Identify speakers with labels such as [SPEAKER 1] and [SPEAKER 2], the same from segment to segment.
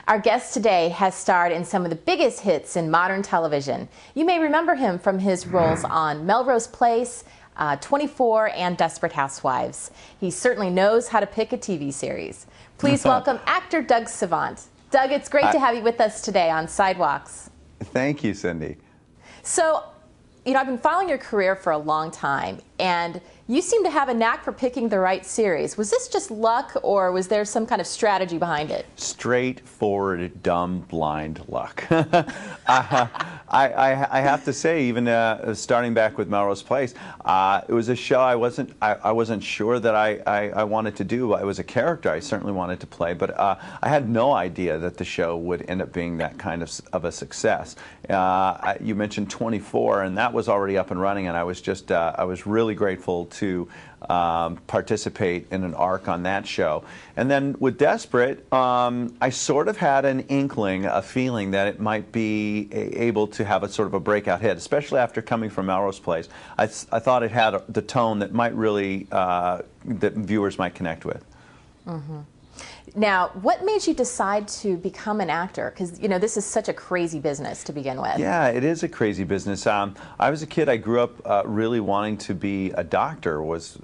[SPEAKER 1] Our guest today has starred in some of the biggest hits in modern television. You may remember him from his roles on Melrose Place, 24, and Desperate Housewives. He certainly knows how to pick a TV series. Please welcome actor Doug Savant. Doug, it's great to have you with us today on Sidewalks.
[SPEAKER 2] Thank you, Cindy.
[SPEAKER 1] So, I've been following your career for a long time, and you seem to have a knack for picking the right series. Was this just luck, or was there some kind of strategy behind it?
[SPEAKER 2] Straightforward, dumb, blind luck. I have to say, even starting back with Melrose Place, it was a show I wasn't sure that I wanted to do. It was a character I certainly wanted to play, but I had no idea that the show would end up being that kind of a success. You mentioned 24, and that was already up and running, and I was really grateful to participate in an arc on that show. And then with Desperate, I sort of had an inkling, a feeling that it might be able to have a sort of a breakout hit, especially after coming from Melrose Place. I thought it had the tone that might really, that viewers might connect with.
[SPEAKER 1] Mm-hmm. Now, what made you decide to become an actor? Because, this is such a crazy business to begin with.
[SPEAKER 2] Yeah, it is a crazy business. I was a kid, I grew up really wanting to be a doctor, was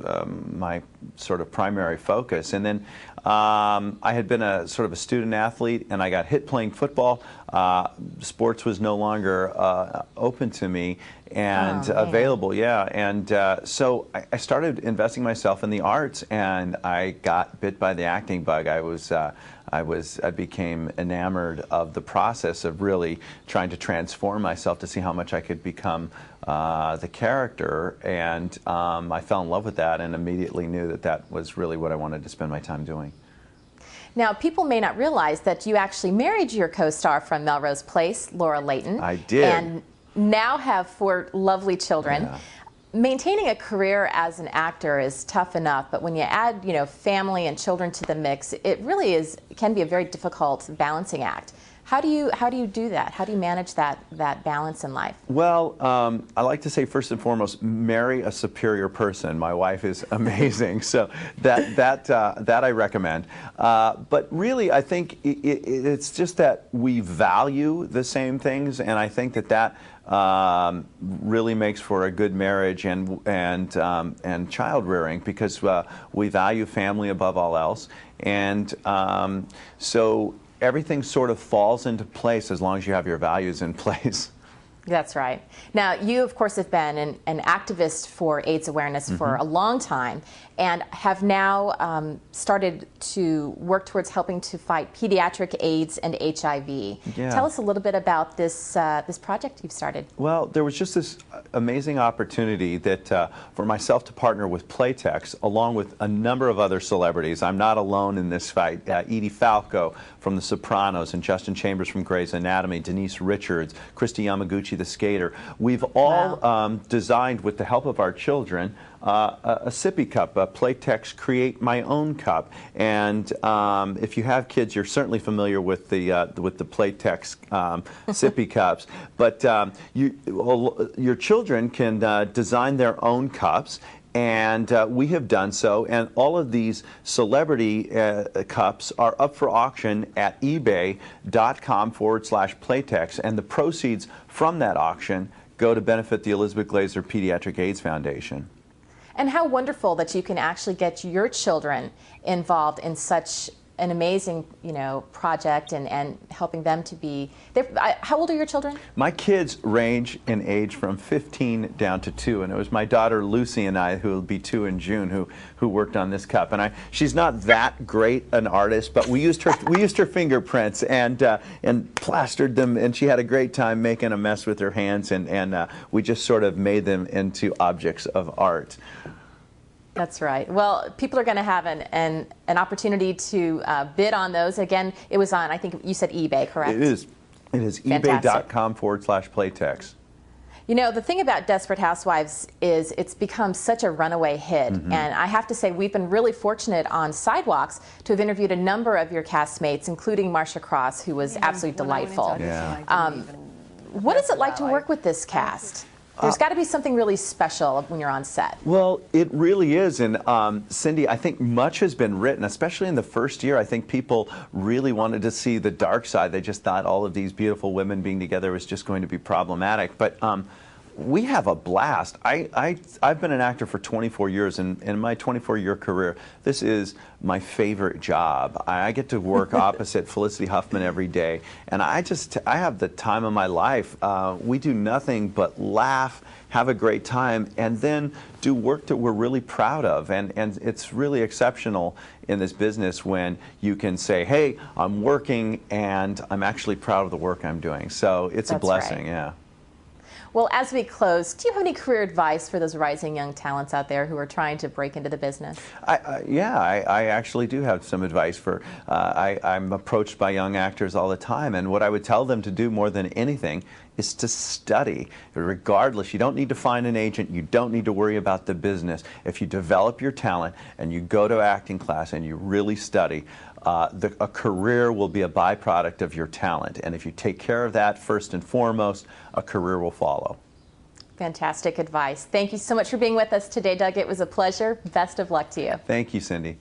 [SPEAKER 2] my sort of primary focus. And then I had been a sort of a student athlete, and I got hit playing football. Sports was no longer open to me and available, yeah. And so I started investing myself in the arts, and I got bit by the acting bug. I became enamored of the process of really trying to transform myself to see how much I could become the character, and I fell in love with that and immediately knew that that was really what I wanted to spend my time doing.
[SPEAKER 1] Now, people may not realize that you actually married your co-star from Melrose Place, Laura Layton.
[SPEAKER 2] I did.
[SPEAKER 1] And now have 4 lovely children. Yeah. Maintaining a career as an actor is tough enough, but when you add, family and children to the mix, it really can be a very difficult balancing act. How do you do that? How do you manage that balance in life?
[SPEAKER 2] Well, I like to say first and foremost, marry a superior person. My wife is amazing, so that I recommend. But really, I think it's just that we value the same things, and I think that really makes for a good marriage and child rearing, because we value family above all else, and so everything sort of falls into place as long as you have your values in place.
[SPEAKER 1] That's right. Now, you, of course, have been an activist for AIDS awareness for a long time, and have now started to work towards helping to fight pediatric AIDS and HIV.
[SPEAKER 2] Yeah.
[SPEAKER 1] Tell us a little bit about this project you've started.
[SPEAKER 2] Well, there was just this amazing opportunity that for myself to partner with Playtex, along with a number of other celebrities. I'm not alone in this fight. Edie Falco from The Sopranos, and Justin Chambers from Grey's Anatomy, Denise Richards, Christy Yamaguchi, the skater. We've all designed, with the help of our children, a sippy cup, a Playtex Create My Own cup. And if you have kids, you're certainly familiar with the Playtex sippy cups. But your children can design their own cups. And we have done so, and all of these celebrity cups are up for auction at ebay.com/Playtex, and the proceeds from that auction go to benefit the Elizabeth Glaser Pediatric AIDS Foundation.
[SPEAKER 1] And how wonderful that you can actually get your children involved in such an amazing, project, and helping them to be. How old are your children?
[SPEAKER 2] My kids range in age from 15 down to 2, and it was my daughter Lucy and I, who will be 2 in June, who worked on this cup. And she's not that great an artist, but we used her fingerprints and plastered them, and she had a great time making a mess with her hands, and we just sort of made them into objects of art.
[SPEAKER 1] That's right. Well, people are going to have an opportunity to bid on those. Again, it was on, I think you said eBay, correct?
[SPEAKER 2] It is. It is ebay.com/Playtex.
[SPEAKER 1] The thing about Desperate Housewives is it's become such a runaway hit. And I have to say, we've been really fortunate on Sidewalks to have interviewed a number of your castmates, including Marcia Cross, who was absolutely delightful.
[SPEAKER 2] Yeah.
[SPEAKER 1] What is it like to work with this cast? There's got to be something really special when you're on set.
[SPEAKER 2] Well, it really is. And Cindy, I think much has been written, especially in the first year. I think people really wanted to see the dark side. They just thought all of these beautiful women being together was just going to be problematic. But we have a blast. I've been an actor for 24 years, and in my 24-year career, this is my favorite job. I get to work opposite Felicity Huffman every day, and I have the time of my life. We do nothing but laugh, have a great time, and then do work that we're really proud of. And it's really exceptional in this business when you can say, hey, I'm working, and I'm actually proud of the work I'm doing. So it's a blessing,
[SPEAKER 1] right.
[SPEAKER 2] Yeah.
[SPEAKER 1] Well, as we close, do you have any career advice for those rising young talents out there who are trying to break into the business?
[SPEAKER 2] I actually do have some advice for, I'm approached by young actors all the time, and what I would tell them to do more than anything is to study. Regardless, you don't need to find an agent, you don't need to worry about the business. If you develop your talent and you go to acting class and you really study, a career will be a byproduct of your talent. And if you take care of that first and foremost, a career will follow.
[SPEAKER 1] Fantastic advice. Thank you so much for being with us today, Doug. It was a pleasure. Best of luck to you.
[SPEAKER 2] Thank you, Cindy.